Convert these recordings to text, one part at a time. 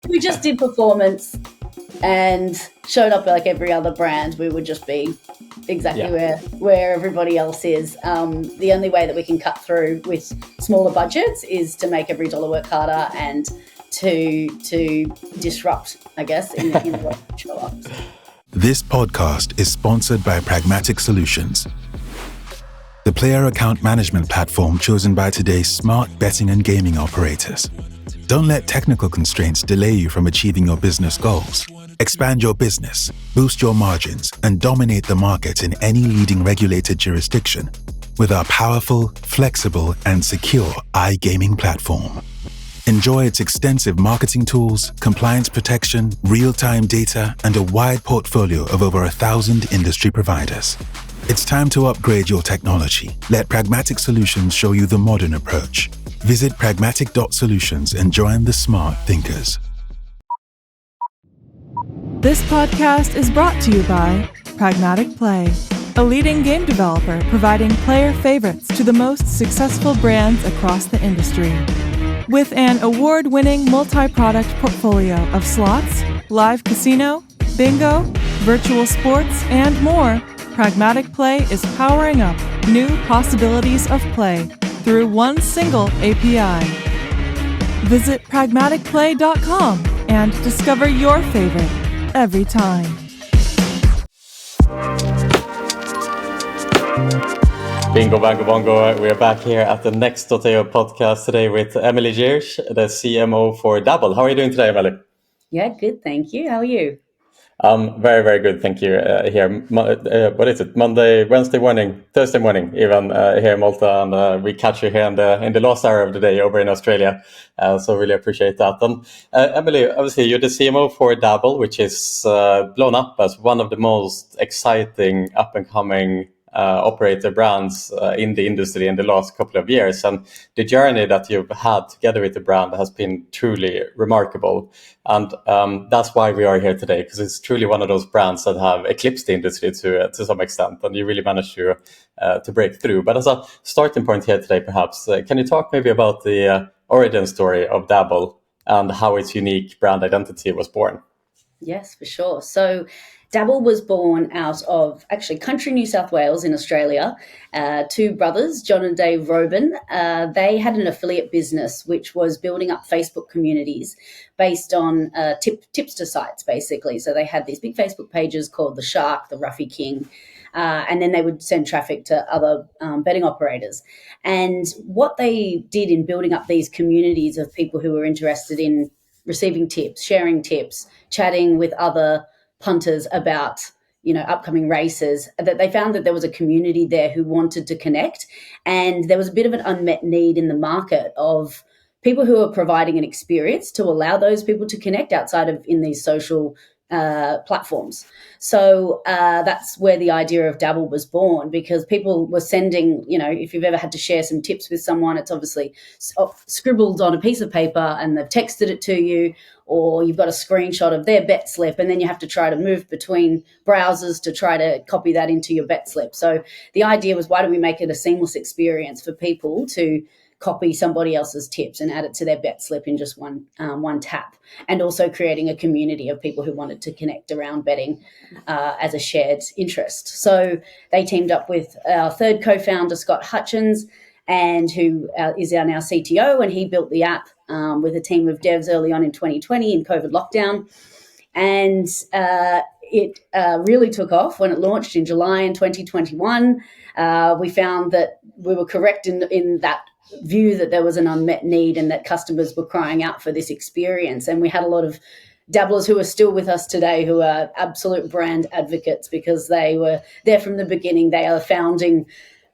we just did performance and showed up like every other brand, we would just be exactly where everybody else is. The only way that we can cut through with smaller budgets is to make every dollar work harder and to disrupt, I guess, in the way we show up. This podcast is sponsored by Pragmatic Solutions, the player account management platform chosen by today's smart betting and gaming operators. Don't let technical constraints delay you from achieving your business goals. Expand your business, boost your margins, and dominate the market in any leading regulated jurisdiction with our powerful, flexible, and secure iGaming platform. Enjoy its extensive marketing tools, compliance protection, real-time data, and a wide portfolio of over 1,000 industry providers. It's time to upgrade your technology. Let Pragmatic Solutions show you the modern approach. Visit pragmatic.solutions and join the smart thinkers. This podcast is brought to you by Pragmatic Play, a leading game developer providing player favorites to the most successful brands across the industry. With an award-winning multi-product portfolio of slots, live casino, bingo, virtual sports, and more, Pragmatic Play is powering up new possibilities of play through one single API. Visit pragmaticplay.com and discover your favorite every time. Bingo, bango, bongo. We're back here at the Next.io podcast today with Emilie Jirsch, the CMO for Dabble. How are you doing today, Emilie? Yeah, good. Thank you. How are you? Very, very good. Thank you. Here, what is it? Thursday morning, even here in Malta, and we catch you here in the last hour of the day over in Australia. So really appreciate that. And Emilie, obviously you're the CMO for Dabble, which is blown up as one of the most exciting up and coming operator brands in the industry in the last couple of years, and the journey that you've had together with the brand has been truly remarkable. And that's why we are here today, because it's truly one of those brands that have eclipsed the industry to some extent, and you really managed to break through. But as a starting point here today, perhaps can you talk maybe about the origin story of Dabble and how its unique brand identity was born? Yes, for sure. So Dabble was born out of actually country New South Wales in Australia. Two brothers, John and Dave Robin, they had an affiliate business which was building up Facebook communities based on tipster sites, basically. So they had these big Facebook pages called The Shark, The Ruffy King, and then they would send traffic to other betting operators. And what they did in building up these communities of people who were interested in receiving tips, sharing tips, chatting with other punters about, upcoming races, that they found that there was a community there who wanted to connect. And there was a bit of an unmet need in the market of people who are providing an experience to allow those people to connect outside of in these social platforms. So that's where the idea of Dabble was born, because people were sending, if you've ever had to share some tips with someone, it's obviously scribbled on a piece of paper and they've texted it to you, or you've got a screenshot of their bet slip, and then you have to try to move between browsers to try to copy that into your bet slip. So the idea was, why don't we make it a seamless experience for people to copy somebody else's tips and add it to their bet slip in just one tap, and also creating a community of people who wanted to connect around betting as a shared interest. So they teamed up with our third co-founder, Scott Hutchins, and who is our now CTO, and he built the app with a team of devs early on in 2020 in COVID lockdown. And it really took off when it launched in July in 2021. We found that we were correct in that view that there was an unmet need and that customers were crying out for this experience. And we had a lot of dabblers who are still with us today who are absolute brand advocates, because they were there from the beginning. They are founding,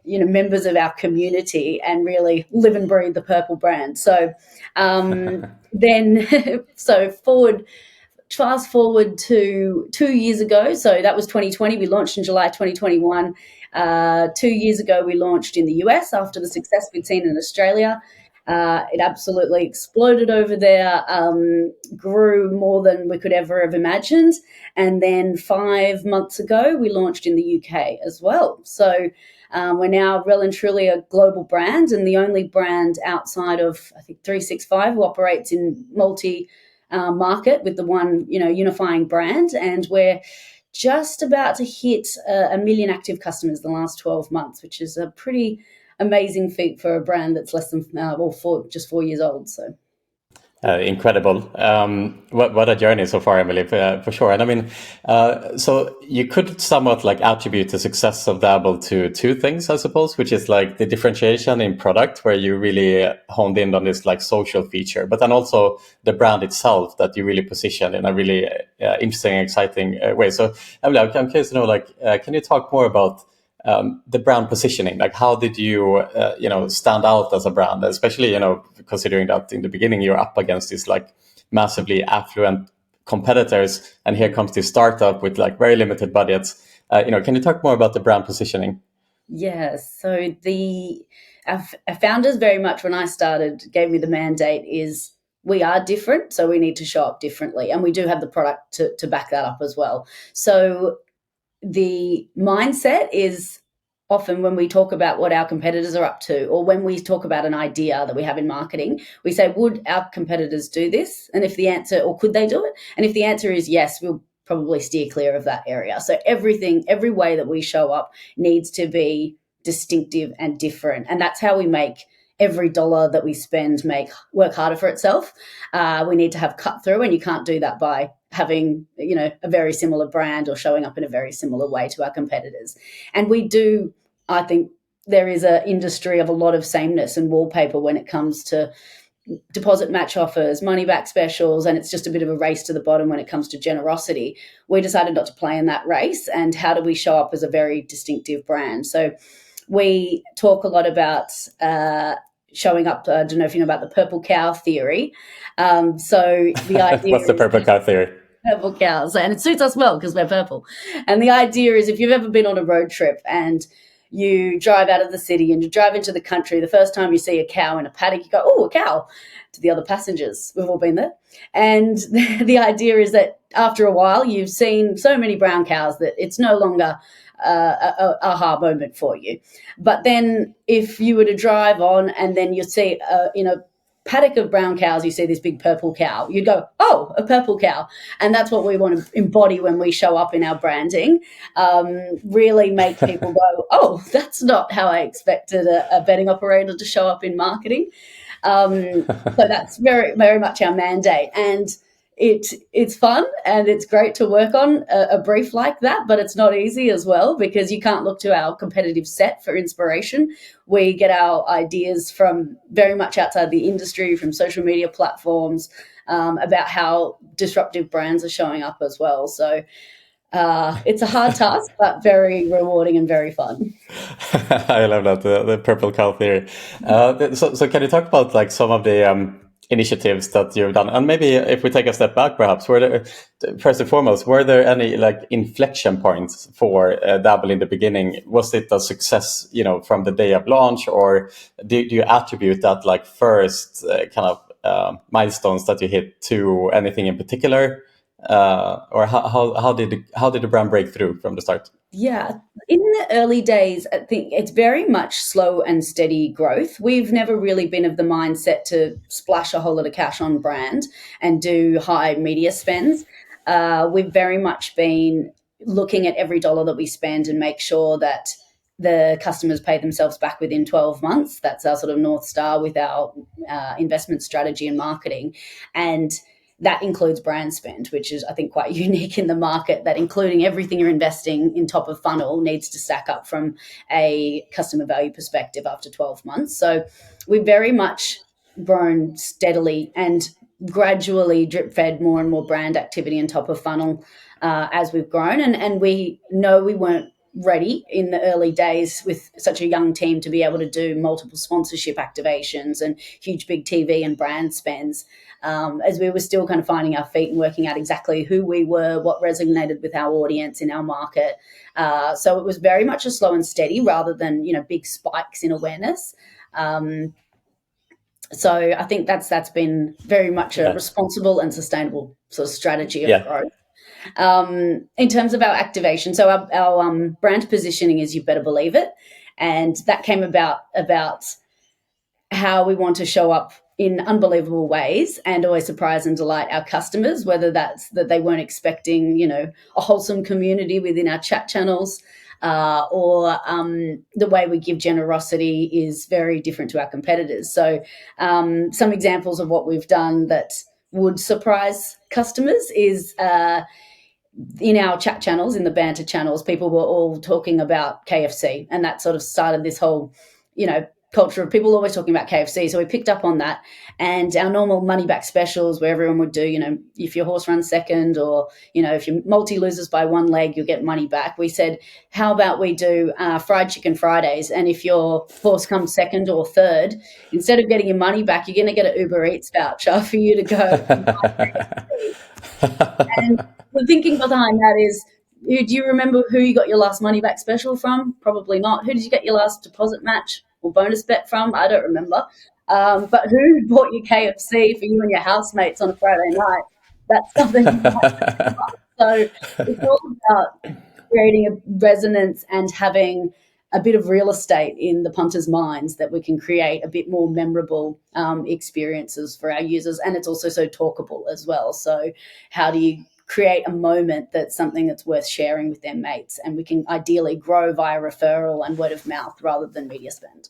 members of our community and really live and breathe the purple brand. So fast forward to 2 years ago. So that was 2020. We launched in July 2021. 2 years ago, we launched in the US after the success we'd seen in Australia. It absolutely exploded over there, grew more than we could ever have imagined. And then 5 months ago, we launched in the UK as well. So we're now well and truly a global brand, and the only brand outside of, I think, 365 who operates in market with the one, unifying brand, and we're just about to hit 1 million active customers in the last 12 months, which is a pretty amazing feat for a brand that's less than, just 4 years old. So. Incredible. What a journey so far, Emilie, for sure. And I mean, so you could somewhat like attribute the success of Dabble to two things, I suppose, which is like the differentiation in product, where you really honed in on this like social feature, but then also the brand itself that you really position in a really interesting, exciting way. So Emilie, I'm curious to know, like, can you talk more about the brand positioning? Like, how did you, stand out as a brand, especially, considering that in the beginning you're up against these like massively affluent competitors, and here comes this startup with like very limited budgets. Can you talk more about the brand positioning? Yes. So our founders very much, when I started, gave me the mandate is we are different, so we need to show up differently, and we do have the product to back that up as well. So the mindset is often when we talk about what our competitors are up to, or when we talk about an idea that we have in marketing, we say, would our competitors do this? And if the answer, or could they do it? And if the answer is yes, we'll probably steer clear of that area. So every way that we show up needs to be distinctive and different. And that's how we make every dollar that we spend work harder for itself. We need to have cut through, and you can't do that by having, a very similar brand or showing up in a very similar way to our competitors. And we do, I think there is an industry of a lot of sameness and wallpaper when it comes to deposit match offers, money back specials, and it's just a bit of a race to the bottom when it comes to generosity. We decided not to play in that race, and how do we show up as a very distinctive brand? So we talk a lot about showing up. I don't know if you know about the purple cow theory. So the idea What's the purple cow theory? Purple cows, and it suits us well because we're purple. And the idea is, if you've ever been on a road trip and you drive out of the city and you drive into the country, the first time you see a cow in a paddock, you go, oh, a cow, to the other passengers. We've all been there. And the idea is that after a while, you've seen so many brown cows that it's no longer a aha moment for you. But then if you were to drive on and then you see, paddock of brown cows, you see this big purple cow, you'd go, oh, a purple cow. And that's what we want to embody when we show up in our branding, really make people go, oh, that's not how I expected a betting operator to show up in marketing. So that's very, very much our mandate. And it's fun and it's great to work on a brief like that, but it's not easy as well, because you can't look to our competitive set for inspiration. We get our ideas from very much outside the industry, from social media platforms, about how disruptive brands are showing up as well. So it's a hard task, but very rewarding and very fun. I love that, the purple cow theory. So can you talk about like some of the initiatives that you've done, and maybe if we take a step back, perhaps, first and foremost, were there any like inflection points for Dabble in the beginning? Was it a success, from the day of launch, or do you attribute that like first kind of milestones that you hit to anything in particular, or how did the brand break through from the start? Yeah, in the early days, I think it's very much slow and steady growth. We've never really been of the mindset to splash a whole lot of cash on brand and do high media spends. We've very much been looking at every dollar that we spend and make sure that the customers pay themselves back within 12 months. That's our sort of North Star with our investment strategy and marketing. And that includes brand spend, which is, I think, quite unique in the market, that including everything you're investing in top of funnel needs to stack up from a customer value perspective after 12 months. So we've very much grown steadily and gradually drip fed more and more brand activity in top of funnel as we've grown. And we know we weren't ready in the early days with such a young team to be able to do multiple sponsorship activations and huge big TV and brand spends, as we were still kind of finding our feet and working out exactly who we were, what resonated with our audience in our market. So it was very much a slow and steady rather than, big spikes in awareness. So I think that's been very much a responsible and sustainable sort of strategy of growth. In terms of our activation, so our brand positioning is You Better Believe It, and that came about how we want to show up in unbelievable ways and always surprise and delight our customers, whether that's that they weren't expecting, a wholesome community within our chat channels, or the way we give generosity is very different to our competitors. So some examples of what we've done that would surprise customers is in our chat channels, in the banter channels, people were all talking about KFC, and that sort of started this whole, culture of people always talking about KFC. So we picked up on that, and our normal money back specials where everyone would do, if your horse runs second, or, if your multi loses by one leg, you'll get money back. We said, how about we do fried chicken Fridays? And if your horse comes second or third, instead of getting your money back, you're going to get an Uber Eats voucher for you to go and buy KFC. And the thinking behind that is, do you remember who you got your last money back special from? Probably not. Who did you get your last deposit match or bonus bet from? I don't remember. But who bought you KFC for you and your housemates on a Friday night? That's something. So it's all about creating a resonance and having a bit of real estate in the punters' minds that we can create a bit more memorable experiences for our users. And it's also so talkable as well. So how do you create a moment that's something that's worth sharing with their mates, and we can ideally grow via referral and word of mouth rather than media spend.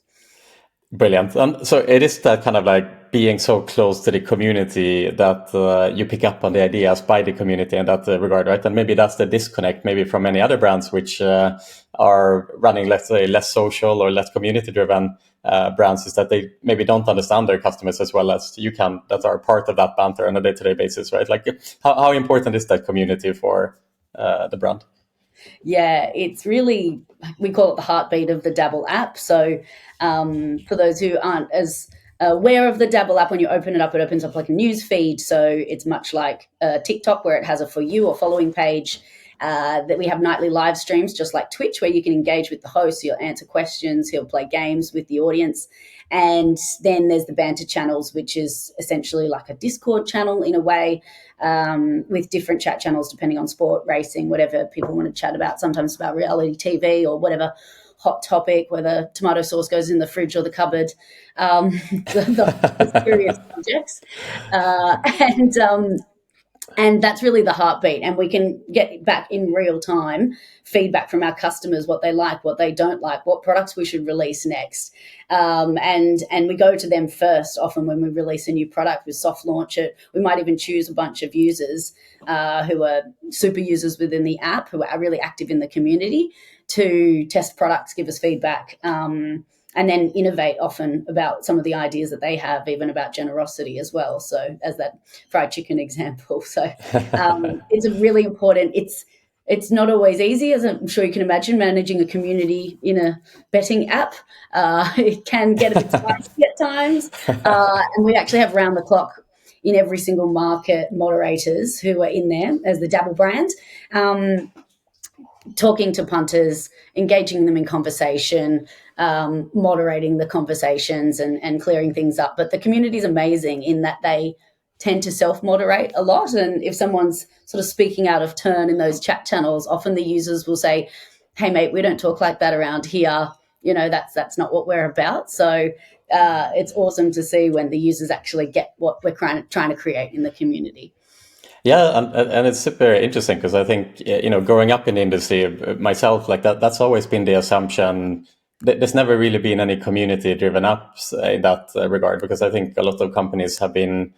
Brilliant. And so it is that kind of like being so close to the community that you pick up on the ideas by the community in that regard, right? And maybe that's the disconnect maybe from many other brands which are running, let's say, less social or less community-driven brands, is that they maybe don't understand their customers as well as you can, that are part of that banter on a day-to-day basis, right? Like how important is that community for the brand? Yeah, it's really, we call it the heartbeat of the Dabble app. So for those who aren't as aware of the Dabble app, when you open it opens up like a news feed. So it's much like TikTok, where it has a for you or following page. That we have nightly live streams, just like Twitch, where you can engage with the host. He'll answer questions, he'll play games with the audience. And then there's the banter channels, which is essentially like a Discord channel in a way, with different chat channels depending on sport, racing, whatever people want to chat about, sometimes about reality TV or whatever hot topic, whether tomato sauce goes in the fridge or the cupboard, the serious subjects. And that's really the heartbeat. And we can get back in real time feedback from our customers, what they like, what they don't like, what products we should release next. And we go to them first. Often when we release a new product, we soft launch it. We might even choose a bunch of users who are super users within the app, who are really active in the community, to test products, give us feedback, and then innovate often about some of the ideas that they have, even about generosity as well. So as that fried chicken example. So it's a really important, it's not always easy, as I'm sure you can imagine, managing a community in a betting app. It can get a bit spicy at times. And we actually have round the clock in every single market moderators who are in there as the Dabble brand, talking to punters, engaging them in conversation, moderating the conversations and clearing things up. But the community is amazing in that they tend to self-moderate a lot. And if someone's sort of speaking out of turn in those chat channels, often the users will say, hey, mate, we don't talk like that around here. That's not what we're about. So it's awesome to see when the users actually get what we're trying to create in the community. Yeah, and it's super interesting because I think, growing up in the industry myself, like that's always been the assumption. There's never really been any community-driven apps in that regard, because I think a lot of companies have been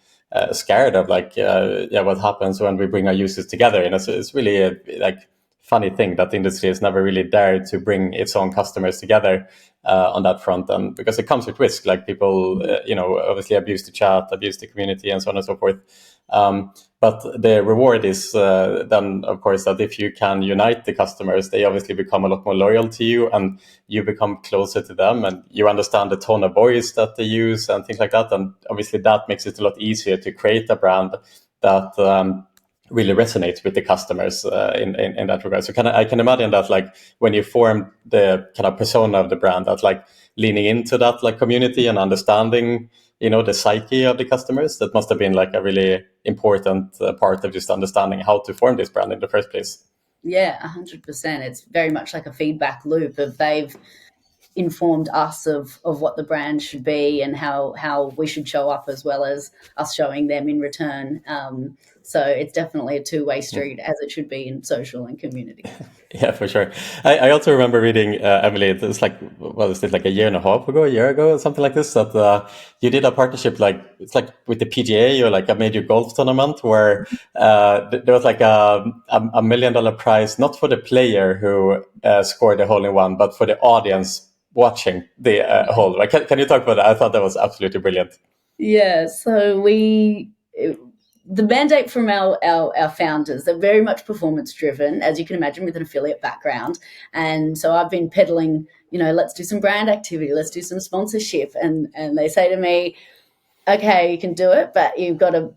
scared of what happens when we bring our users together. So it's really a funny thing that the industry has never really dared to bring its own customers together on that front, and because it comes with risk, like people obviously abuse the chat, abuse the community, and so on and so forth. But the reward is then, of course, that if you can unite the customers, they obviously become a lot more loyal to you, and you become closer to them, and you understand the tone of voice that they use and things like that. And obviously that makes it a lot easier to create a brand that really resonates with the customers in that regard. So I can imagine that, like, when you form the kind of persona of the brand, that like leaning into that like community and understanding the psyche of the customers, that must have been like a really important part of just understanding how to form this brand in the first place. Yeah, 100%. It's very much like a feedback loop of they've informed us of what the brand should be and how we should show up, as well as us showing them in return. So it's definitely a two-way street, as it should be in social and community. Yeah, for sure. I also remember reading, Emilie, it's like, what is it, like a year ago, something like this, that you did a partnership, like, it's like with the PGA or like a major golf tournament where there was like a $1 million prize, not for the player who scored a hole-in-one, but for the audience watching the hole. Like, can you talk about that? I thought that was absolutely brilliant. Yeah, so the mandate from our founders, they're very much performance driven, as you can imagine, with an affiliate background. And so I've been peddling, let's do some brand activity, let's do some sponsorship. And they say to me, okay, you can do it, but you've got to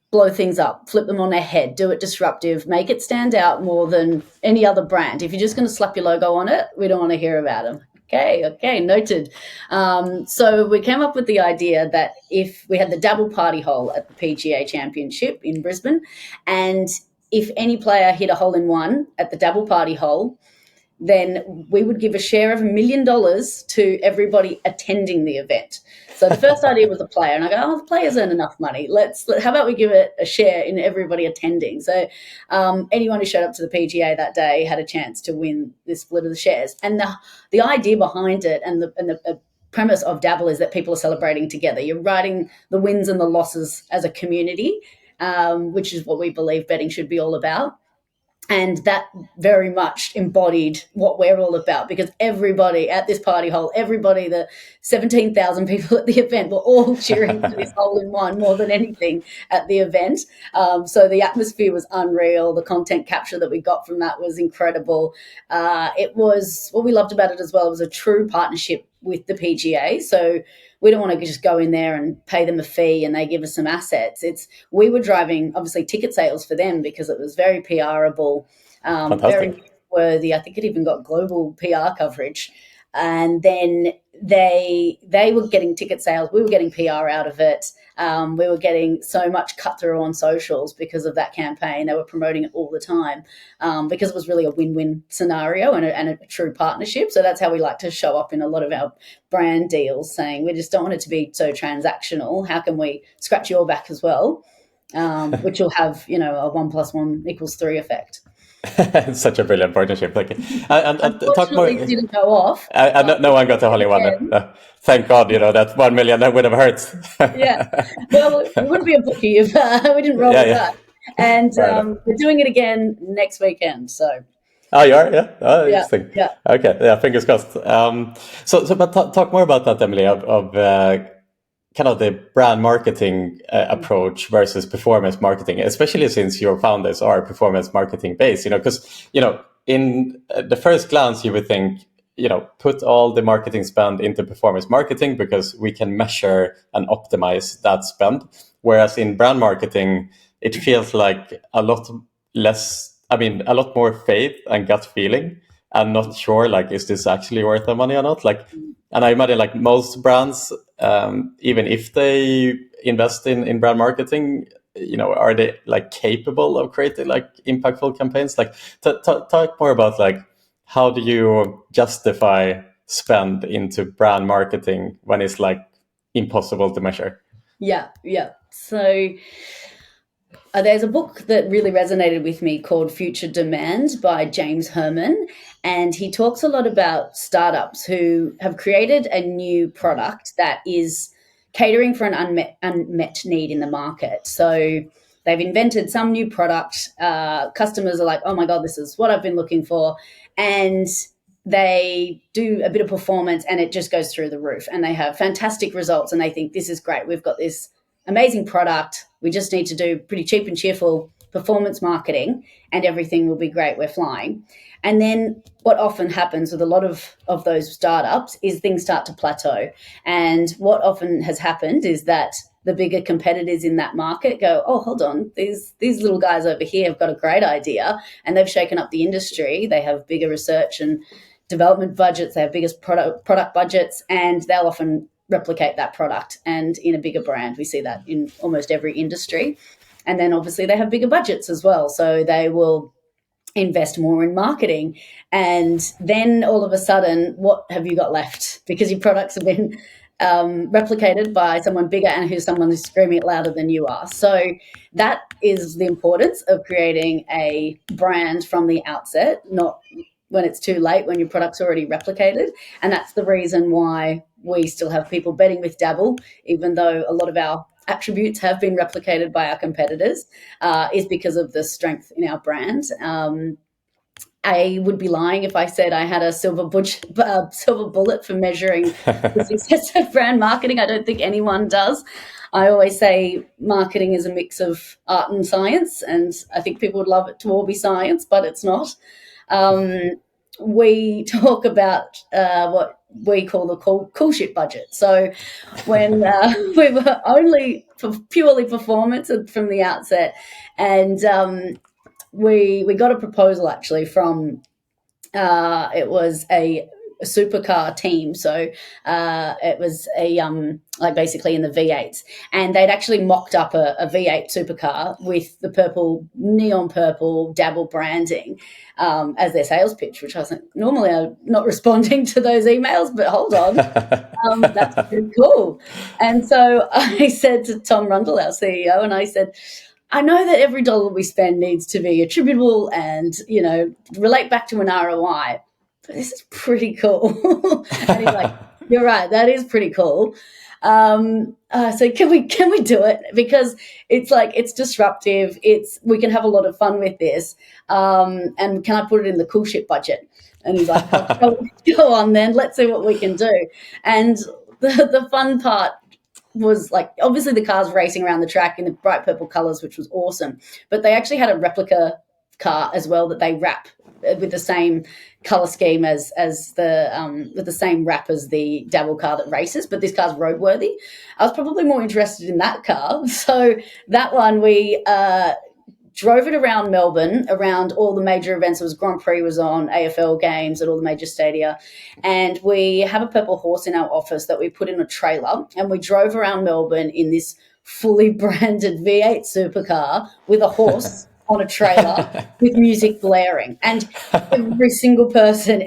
blow things up, flip them on their head, do it disruptive, make it stand out more than any other brand. If you're just going to slap your logo on it, we don't want to hear about them. Okay, noted. So we came up with the idea that if we had the Dabble party hole at the PGA Championship in Brisbane, and if any player hit a hole-in-one at the Dabble party hole, then we would give a share of $1 million to everybody attending the event. So the first idea was a player, and I go, the players earn enough money. How about we give it a share in everybody attending? So anyone who showed up to the PGA that day had a chance to win this split of the shares. And the idea behind it and the premise of Dabble is that people are celebrating together. You're writing the wins and the losses as a community, which is what we believe betting should be all about. And that very much embodied what we're all about, because everybody at this party hole, the 17,000 people at the event were all cheering for this hole-in-one more than anything at the event. So the atmosphere was unreal. The content capture that we got from that was incredible. It was, what we loved about it as well, was a true partnership with the PGA. So we don't want to just go in there and pay them a fee and they give us some assets. We were driving, obviously, ticket sales for them because it was very PRable, very worthy. I think it even got global PR coverage. And then they were getting ticket sales. We were getting PR out of it. We were getting so much cut through on socials because of that campaign. They were promoting it all the time because it was really a win-win scenario and a true partnership. So that's how we like to show up in a lot of our brand deals, saying we just don't want it to be so transactional. How can we scratch your back as well, which will have, a 1 + 1 = 3 effect. It's such a brilliant partnership. And talk more. It didn't go off. No one got a hole-in-one. Thank God, that 1 million, that would have hurt. Yeah. Well, it wouldn't be a bookie if we didn't roll with that. And we're doing it again next weekend. So. Oh, you are? Yeah. Oh, interesting. Yeah. Okay. Yeah. Fingers crossed. But talk more about that, Emilie, of kind of the brand marketing approach versus performance marketing, especially since your founders are performance marketing based, because, in the first glance, you would think, put all the marketing spend into performance marketing because we can measure and optimize that spend. Whereas in brand marketing, it feels like a lot more faith and gut feeling. I'm not sure, is this actually worth the money or not? And I imagine, most brands, even if they invest in brand marketing, are they capable of creating impactful campaigns? Talk more about how do you justify spend into brand marketing when it's impossible to measure? Yeah. So there's a book that really resonated with me called Future Demand by James Herman. And he talks a lot about startups who have created a new product that is catering for an unmet need in the market. So they've invented some new product. Customers are like, oh, my God, this is what I've been looking for. And they do a bit of performance and it just goes through the roof. And they have fantastic results. And they think, this is great. We've got this amazing product. We just need to do pretty cheap and cheerful performance marketing and everything will be great. We're flying. And then what often happens with a lot of those startups is things start to plateau. And what often has happened is that the bigger competitors in that market go, oh, hold on, these little guys over here have got a great idea and they've shaken up the industry. They have bigger research and development budgets. They have biggest product budgets, and they'll often replicate that product. And in a bigger brand, we see that in almost every industry. And then obviously they have bigger budgets as well. So they will invest more in marketing. And then all of a sudden, what have you got left? Because your products have been replicated by someone bigger and someone who's screaming it louder than you are. So that is the importance of creating a brand from the outset, not when it's too late, when your product's already replicated. And that's the reason why we still have people betting with Dabble, even though a lot of our attributes have been replicated by our competitors, is because of the strength in our brand. I would be lying if I said I had a silver bullet for measuring the success of brand marketing. I don't think anyone does. I always say marketing is a mix of art and science, and I think people would love it to all be science, but it's not. We talk about what we call the cool shit budget. So when we were only purely performance from the outset, and we got a proposal actually from it was a supercar team, so it was a like basically in the V8s, and they'd actually mocked up a V8 supercar with the neon purple Dabble branding as their sales pitch, which I was like, normally I'm not responding to those emails, but hold on, that's pretty cool. And so I said to Tom Rundle, our CEO, and I said, I know that every dollar we spend needs to be attributable and, relate back to an ROI, but this is pretty cool. And he's like, you're right, that is pretty cool. So can we do it? Because it's disruptive. We can have a lot of fun with this. And can I put it in the cool shit budget? And he's like, go on then, let's see what we can do. And the fun part was like, obviously the car's racing around the track in the bright purple colors, which was awesome. But they actually had a replica car as well that they wrap with the same color scheme as the with the same wrap as the Dabble car that races, but this car's roadworthy. I was probably more interested in that car. So that one we drove it around Melbourne, around all the major events. It was Grand Prix was on, AFL games at all the major stadia. And we have a purple horse in our office that we put in a trailer, and we drove around Melbourne in this fully branded V8 supercar with a horse on a trailer with music blaring. And every single person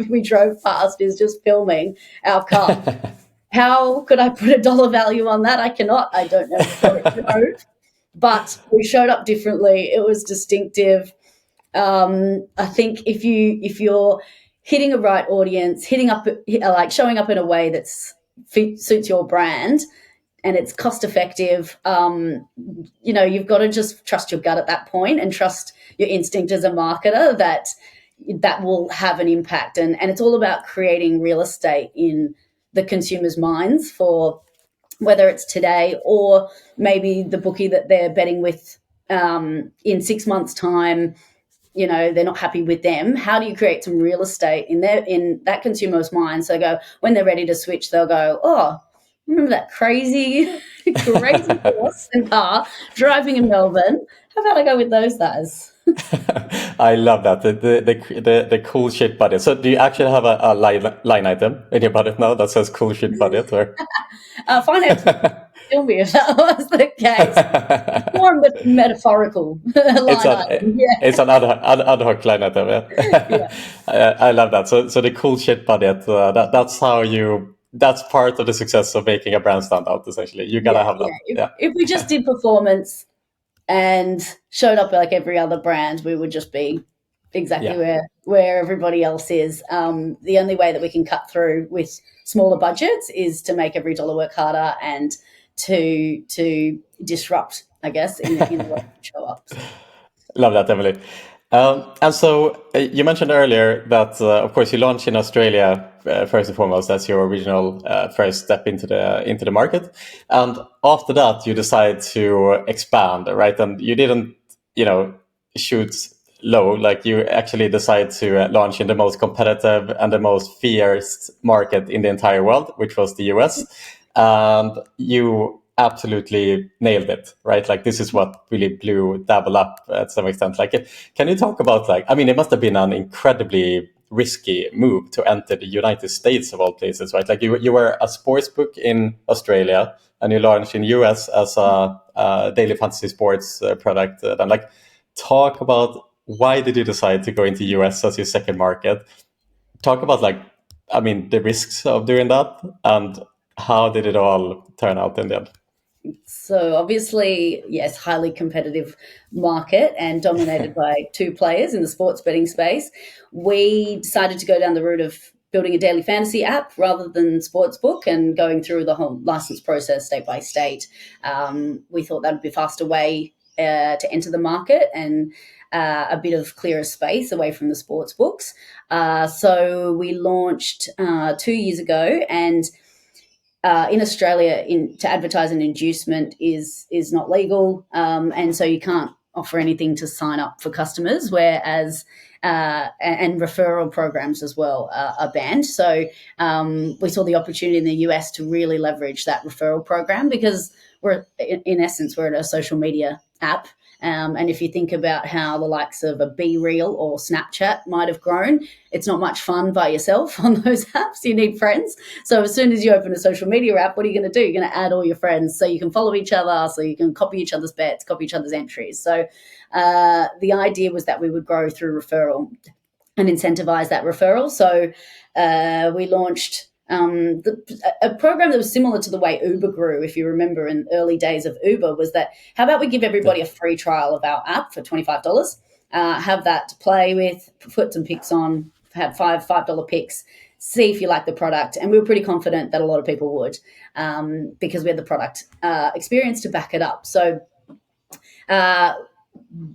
we drove past is just filming our car. How could I put a dollar value on that? I cannot. I don't know. But we showed up differently. It was distinctive. I think if you're hitting a right audience, showing up in a way that suits your brand, and it's cost effective, you've got to just trust your gut at that point and trust your instinct as a marketer that will have an impact. And it's all about creating real estate in the consumer's minds for whether it's today or maybe the bookie that they're betting with in 6 months' time. They're not happy with them. How do you create some real estate in that consumer's mind? So when they're ready to switch, they'll go, oh, remember that crazy horse and car driving in Melbourne? How about I go with those guys? I love that, the cool shit budget. So do you actually have a line item in your budget now that says cool shit budget? Or? Finance kill me if that was the case. More metaphorical line item. Yeah. It's an ad hoc line item. Yeah. I love that. So the cool shit budget. That's part of the success of making a brand stand out. Essentially, you gotta have that. If we just did performance and showed up like every other brand, we would just be exactly where everybody else is. The only way that we can cut through with smaller budgets is to make every dollar work harder and to disrupt, I guess, in the way we show up. So. Love that, Emilie. And so you mentioned earlier that, of course, you launched in Australia first and foremost. That's your original first step into the market, and after that, you decided to expand, right? And you didn't, shoot low. Like you actually decided to launch in the most competitive and the most fierce market in the entire world, which was the US, and you absolutely nailed it, right? Like this is what really blew Dabble up at some extent. Like, can you talk about it must have been an incredibly risky move to enter the United States of all places, right? Like you were a sports book in Australia and you launched in US as a daily fantasy sports product. And talk about why did you decide to go into US as your second market? Talk about the risks of doing that, and how did it all turn out in the end? So obviously, yes, highly competitive market and dominated by two players in the sports betting space. We decided to go down the route of building a daily fantasy app rather than sportsbook and going through the whole license process state by state. We thought that would be a faster way to enter the market and a bit of clearer space away from the sports books. So we launched 2 years ago, and in Australia, to advertise an inducement is not legal, and so you can't offer anything to sign up for customers. Whereas and referral programs as well are banned. So we saw the opportunity in the US to really leverage that referral program, because in essence we're a social media app. And if you think about how the likes of a Be Real or Snapchat might have grown, it's not much fun by yourself on those apps. You need friends. So as soon as you open a social media app, what are you going to do? You're going to add all your friends so you can follow each other, so you can copy each other's bets, copy each other's entries. So the idea was that we would grow through referral and incentivize that referral. So we launched a program that was similar to the way Uber grew. If you remember, in early days of Uber, was that, how about we give everybody a free trial of our app for $25, have that to play with, put some picks on, have $5 picks, see if you like the product. And we were pretty confident that a lot of people would, because we had the product experience to back it up. So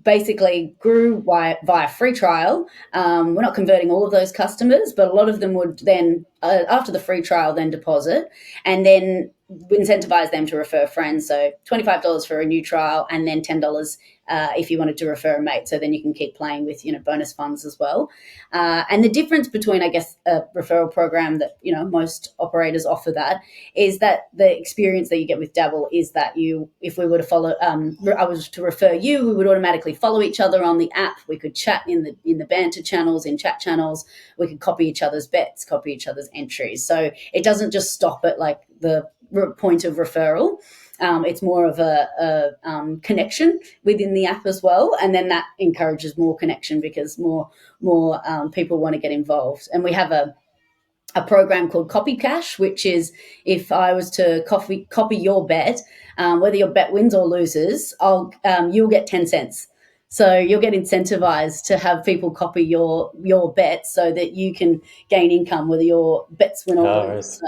basically grew via free trial. We're not converting all of those customers, but a lot of them would then, after the free trial, then deposit, and then incentivize them to refer friends. So $25 for a new trial, and then $10 if you wanted to refer a mate. So then you can keep playing with, bonus funds as well. And the difference between, I guess, a referral program that, most operators offer that, is that the experience that you get with Dabble is that if we were to follow, I was to refer you, we would automatically follow each other on the app. We could chat in the banter channels, in chat channels. We could copy each other's bets, copy each other's entries. So it doesn't just stop at like the point of referral. It's more of a connection within the app as well, and then that encourages more connection because more people want to get involved. And we have a program called Copy Cash, which is, if I was to copy your bet, whether your bet wins or loses, you'll get 10 cents. So you'll get incentivized to have people copy your bets so that you can gain income whether your bets win or lose. So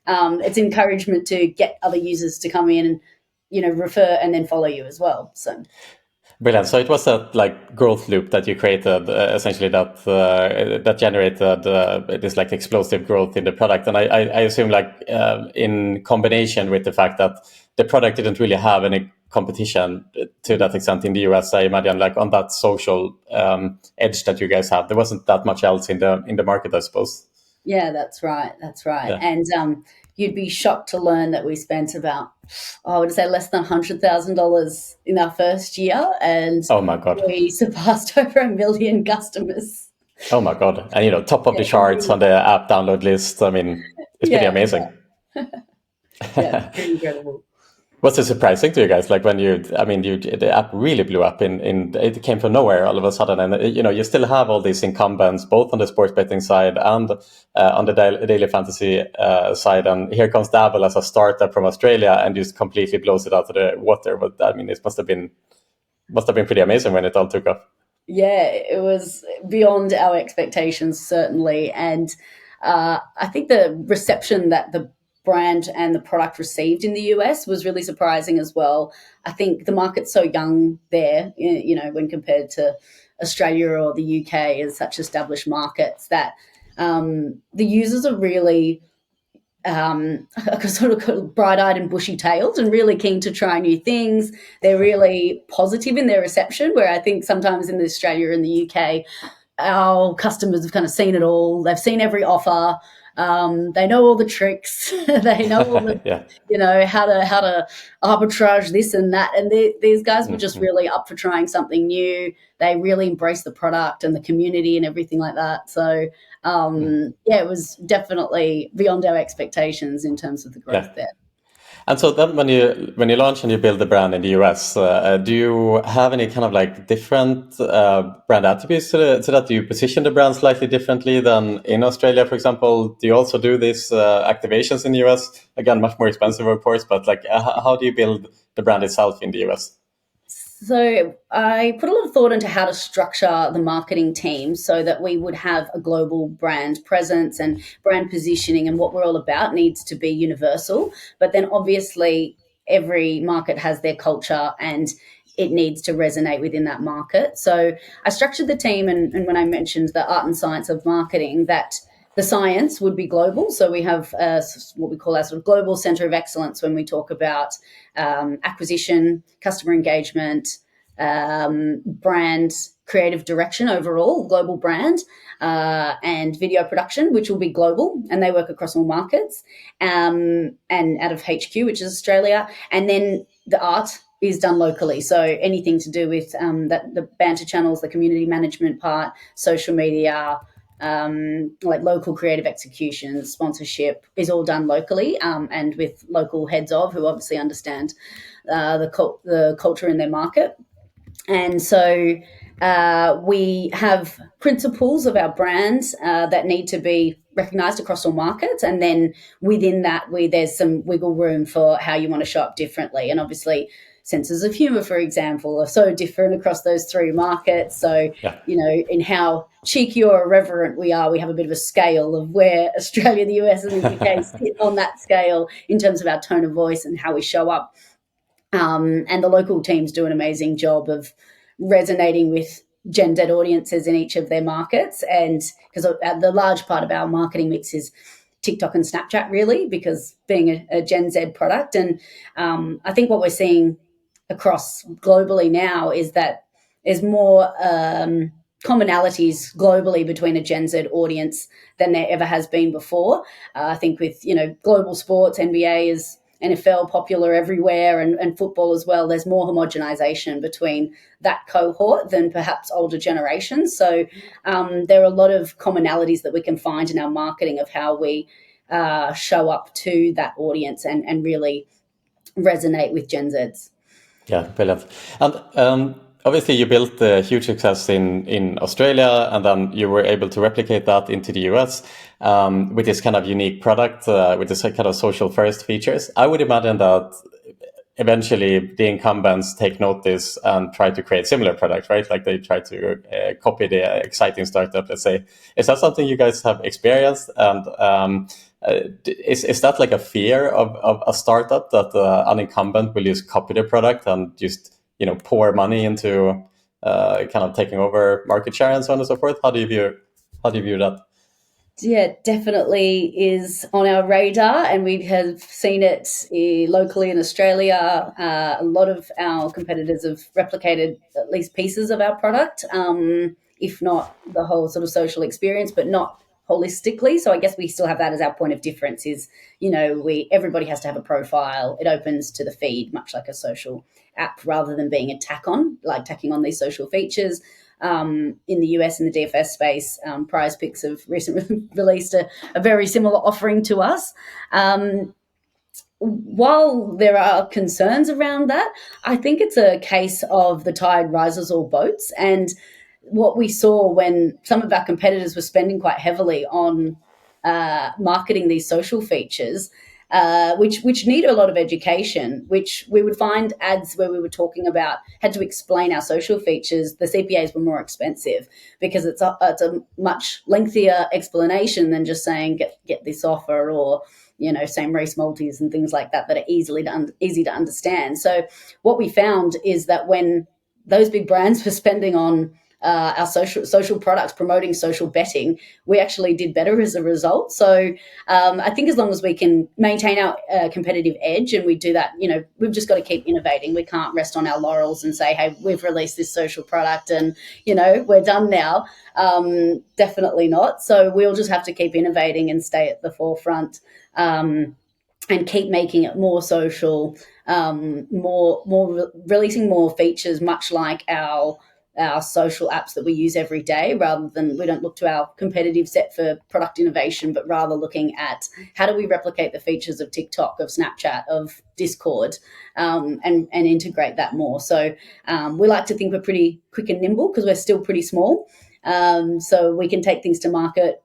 it's encouragement to get other users to come in and, refer and then follow you as well. So brilliant. So it was a growth loop that you created, essentially, that generated this explosive growth in the product. And I assume in combination with the fact that the product didn't really have any competition to that extent in the US, I imagine, on that social edge that you guys have, there wasn't that much else in the market, I suppose. Yeah, that's right. Yeah. And you'd be shocked to learn that we spent about, I would say, less than $100,000 in our first year, and oh my God, we surpassed over 1 million customers. Oh my God! And top of the charts on the app download list. I mean, it's pretty amazing. Yeah, pretty incredible. Was it surprising to you guys? When the app really blew up it came from nowhere all of a sudden, and you still have all these incumbents both on the sports betting side and on the daily fantasy side, and here comes Dabble as a startup from Australia and just completely blows it out of the water. But it must have been pretty amazing when it all took off. Yeah, it was beyond our expectations, certainly, and I think the reception that the brand and the product received in the US was really surprising as well. I think the market's so young there, when compared to Australia or the UK as such established markets, that the users are really sort of bright-eyed and bushy-tailed and really keen to try new things. They're really positive in their reception, where I think sometimes in Australia and the UK, our customers have kind of seen it all. They've seen every offer. They know all the tricks. They know all the, how to arbitrage this and that. And these guys were just really up for trying something new. They really embraced the product and the community and everything like that. So, it was definitely beyond our expectations in terms of the growth there. And so then when you launch and you build the brand in the US, do you have any kind of like different brand attributes to that? Do you position the brand slightly differently than in Australia, for example? Do you also do these activations in the US? Again, much more expensive, of course, but like how do you build the brand itself in the US? So I put a lot of thought into how to structure the marketing team so that we would have a global brand presence, and brand positioning and what we're all about needs to be universal. But then obviously every market has their culture and it needs to resonate within that market. So I structured the team, and when I mentioned the art and science of marketing, that the science would be global. So we have what we call our sort of global center of excellence when we talk about acquisition, customer engagement, brand creative direction overall, global brand, and video production, which will be global, and they work across all markets, and out of HQ, which is Australia. And then the art is done locally. So anything to do with the banter channels, the community management part, social media, like local creative execution, sponsorship is all done locally, and with local heads of who obviously understand the culture in their market. And so we have principles of our brands that need to be recognized across all markets. And then within that, there's some wiggle room for how you want to show up differently. And obviously, senses of humor, for example, are so different across those three markets. So, in how cheeky or irreverent we are, we have a bit of a scale of where Australia, the US, and the UK sit on that scale in terms of our tone of voice and how we show up. And the local teams do an amazing job of resonating with Gen Z audiences in each of their markets. And because the large part of our marketing mix is TikTok and Snapchat, really, because being a Gen Z product. And I think what we're seeing across globally now is that there's more commonalities globally between a Gen Z audience than there ever has been before. I think with, global sports, NBA is NFL popular everywhere, and football as well, there's more homogenization between that cohort than perhaps older generations. So there are a lot of commonalities that we can find in our marketing of how we show up to that audience and really resonate with Gen Zs. Yeah, brilliant. And obviously, you built a huge success in Australia, and then you were able to replicate that into the US with this kind of unique product with this kind of social first features. I would imagine that eventually the incumbents take notice and try to create similar products, right? Like they try to copy the exciting startup, let's say. Is that something you guys have experienced? And is that like a fear of a startup that an incumbent will just copy the product and just pour money into kind of taking over market share and so on and so forth? How do you view that? Yeah, definitely is on our radar, and we have seen it locally in Australia. A lot of our competitors have replicated at least pieces of our product, if not the whole sort of social experience, but not holistically. So I guess we still have that as our point of difference is, everybody has to have a profile. It opens to the feed, much like a social app, rather than being a tacking on these social features. In the US, in the DFS space, Prize Picks have recently released a very similar offering to us. While there are concerns around that, I think it's a case of the tide rises all boats. And what we saw when some of our competitors were spending quite heavily on marketing these social features, which need a lot of education, which we would find ads where we were talking about had to explain our social features. The CPAs were more expensive because it's a much lengthier explanation than just saying get this offer or same race multis and things like that are easy to understand. So what we found is that when those big brands were spending on our social products, promoting social betting, we actually did better as a result. So I think as long as we can maintain our competitive edge, and we do that, we've just got to keep innovating. We can't rest on our laurels and say, hey, we've released this social product and, we're done now. Definitely not. So we'll just have to keep innovating and stay at the forefront and keep making it more social, releasing more features, much like our our social apps that we use every day, rather than, we don't look to our competitive set for product innovation, but rather looking at how do we replicate the features of TikTok, of Snapchat, of Discord, and integrate that more. So we like to think we're pretty quick and nimble because we're still pretty small. So we can take things to market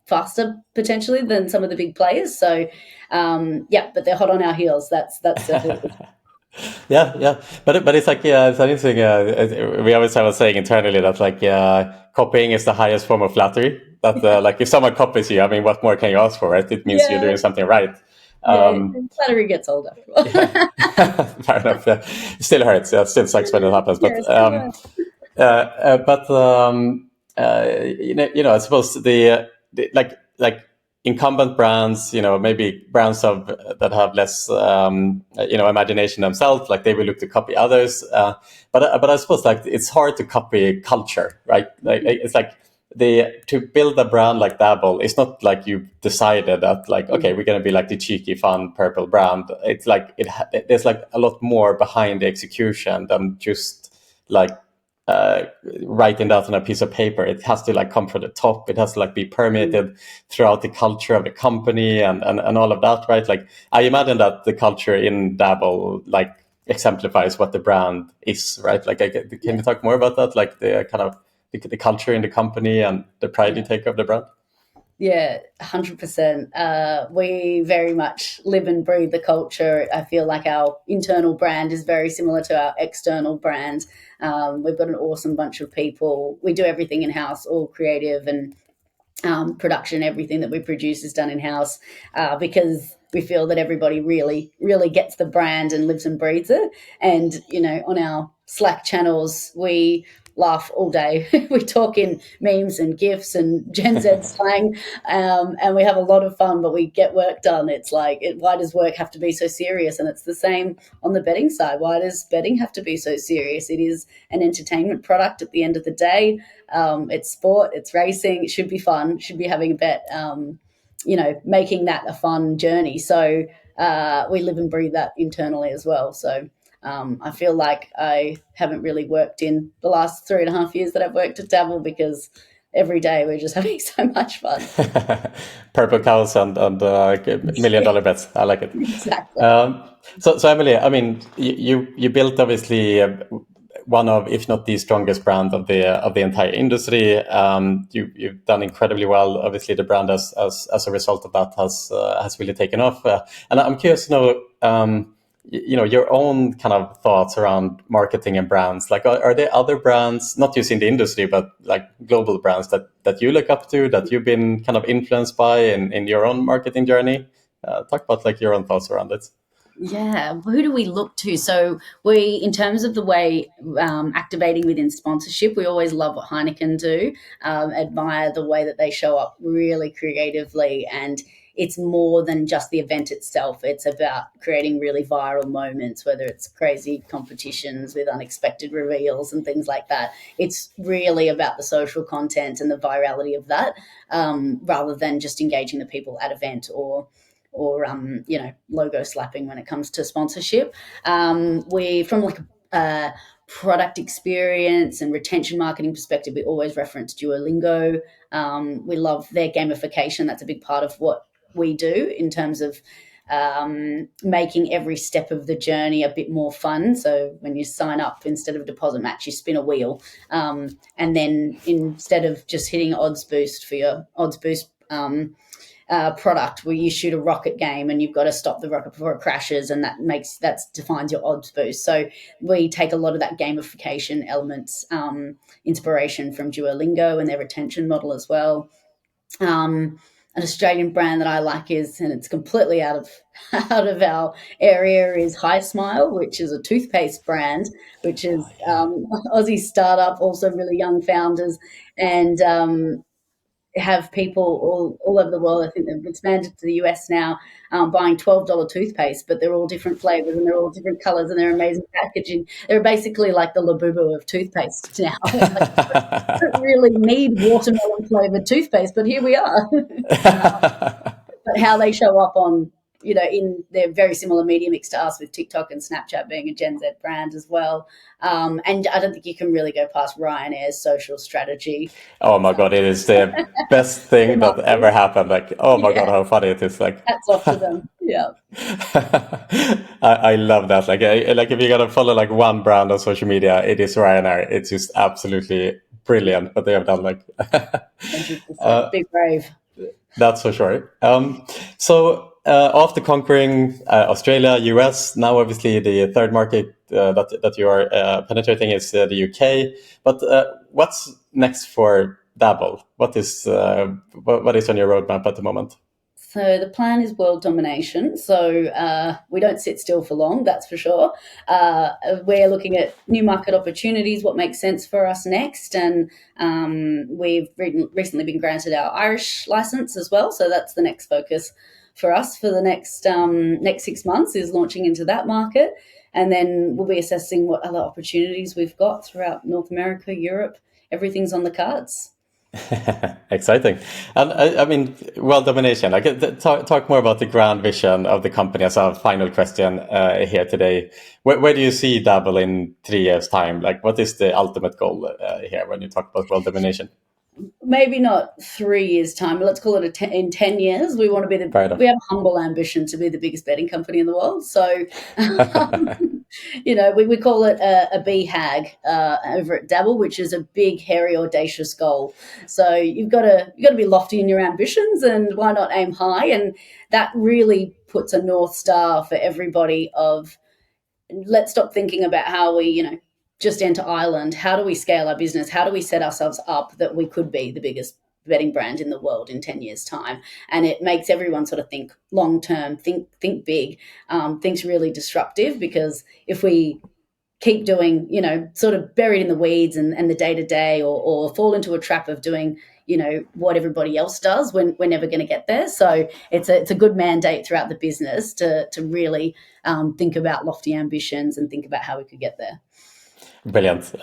faster potentially than some of the big players. So but they're hot on our heels. That's definitely. Yeah. But it's like, it's interesting. We always have a saying internally that like copying is the highest form of flattery. That like if someone copies you, I mean, what more can you ask for? Right? It means you're doing something right. Flattery gets old after a while. Fair enough. Yeah. It still hurts. Yeah, it still sucks when it happens. But I suppose the like incumbent brands, maybe brands that have less, imagination themselves, like they will look to copy others. But I suppose like it's hard to copy culture, right? Like it's like to build a brand like Dabble, it's not like you decided that like, okay, we're going to be like the cheeky, fun purple brand. It's like there's like a lot more behind the execution than just like writing that on a piece of paper. It has to like come from the top. It has to like be permeated throughout the culture of the company and all of that, right? Like I imagine that the culture in Dabble like exemplifies what the brand is, right? Like can you talk more about that? Like the kind of the culture in the company and the pride you take of the brand? Yeah, 100%. We very much live and breathe the culture. I feel like our internal brand is very similar to our external brand. We've got an awesome bunch of people. We do everything in-house, all creative and production. Everything that we produce is done in-house because we feel that everybody really, really gets the brand and lives and breathes it. And, on our Slack channels, we laugh all day. We talk in memes and GIFs and Gen Z slang, and we have a lot of fun, but we get work done. It's like, why does work have to be so serious? And it's the same on the betting side. Why does betting have to be so serious? It is an entertainment product at the end of the day. It's sport, it's racing, it should be fun, should be having a bet, making that a fun journey. So we live and breathe that internally as well. So I feel like I haven't really worked in the last 3.5 years that I've worked at Dabble because every day we're just having so much fun. Purple cows and $1 million bets. I like it. Exactly. So Emilie, I mean, you built obviously one of, if not the strongest brand of the entire industry. You've done incredibly well. Obviously, the brand as a result of that has really taken off. And I'm curious to know, your own kind of thoughts around marketing and brands. Like, are there other brands, not just in the industry, but like global brands that you look up to, that you've been kind of influenced by in your own marketing journey? Talk about like your own thoughts around it. Yeah, who do we look to? So we, in terms of the way activating within sponsorship, we always love what Heineken do, admire the way that they show up really creatively, and it's more than just the event itself. It's about creating really viral moments, whether it's crazy competitions with unexpected reveals and things like that. It's really about the social content and the virality of that, rather than just engaging the people at event or logo slapping when it comes to sponsorship. We, from like a product experience and retention marketing perspective, we always reference Duolingo. We love their gamification. That's a big part of what we do in terms of making every step of the journey a bit more fun. So when you sign up, instead of deposit match, you spin a wheel. And then instead of just hitting odds boost for your odds boost product, where you shoot a rocket game and you've got to stop the rocket before it crashes, and that defines your odds boost. So we take a lot of that gamification elements, inspiration from Duolingo and their retention model as well. An Australian brand that I like is, and it's completely out of our area, is High Smile, which is a toothpaste brand, which is Aussie startup, also really young founders, and have people all over the world. I think they've expanded to the US now, buying $12 toothpaste, but they're all different flavors and they're all different colors and they're amazing packaging. They're basically like the Labubu of toothpaste now. I don't really need watermelon flavored toothpaste, but here we are. But how they show up on they're very similar media mix to us, with TikTok and Snapchat being a Gen Z brand as well. And I don't think you can really go past Ryanair's social strategy. Oh my God, it is the best thing that ever happened. Like, oh my God, how funny it is. Like, hats off to them. Yeah. I love that. Like if you're gonna follow like one brand on social media, it is Ryanair. It's just absolutely brilliant what they have done. Like, 100%. Be brave. That's for sure. So after conquering Australia, US, now obviously the third market that you are penetrating is the UK. But what's next for Dabble? What is on your roadmap at the moment? So the plan is world domination. So we don't sit still for long, that's for sure. We're looking at new market opportunities, what makes sense for us next. And we've recently been granted our Irish license as well. So that's the next focus for us for the next 6 months, is launching into that market. And then we'll be assessing what other opportunities we've got throughout North America, Europe. Everything's on the cards. Exciting. And I mean, world domination. Talk more about the grand vision of the company as a final question here today. Where do you see Dabble in 3 years' time? Like, what is the ultimate goal here when you talk about world domination? Maybe not 3 years' time, but let's call it in 10 years. We want to be we have a humble ambition to be the biggest betting company in the world. So, we call it a BHAG over at Dabble, which is a big, hairy, audacious goal. So you've got to be lofty in your ambitions, and why not aim high? And that really puts a North Star for everybody of, let's stop thinking about how we, just enter Ireland. How do we scale our business? How do we set ourselves up that we could be the biggest betting brand in the world in 10 years' time? And it makes everyone sort of think long-term, think big, think's really disruptive, because if we keep doing, sort of buried in the weeds and the day-to-day, or fall into a trap of doing, what everybody else does, we're never going to get there. So it's a good mandate throughout the business to really think about lofty ambitions and think about how we could get there. Brilliant.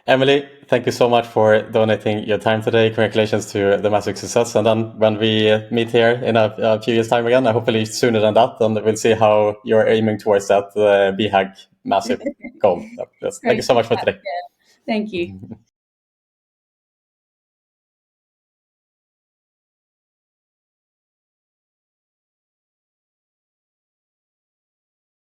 Emilie, thank you so much for donating your time today. Congratulations to the massive success. And then when we meet here in a few years' time again, hopefully sooner than that, and we'll see how you're aiming towards that BHAG massive goal. Thank you so much for today. Thank you.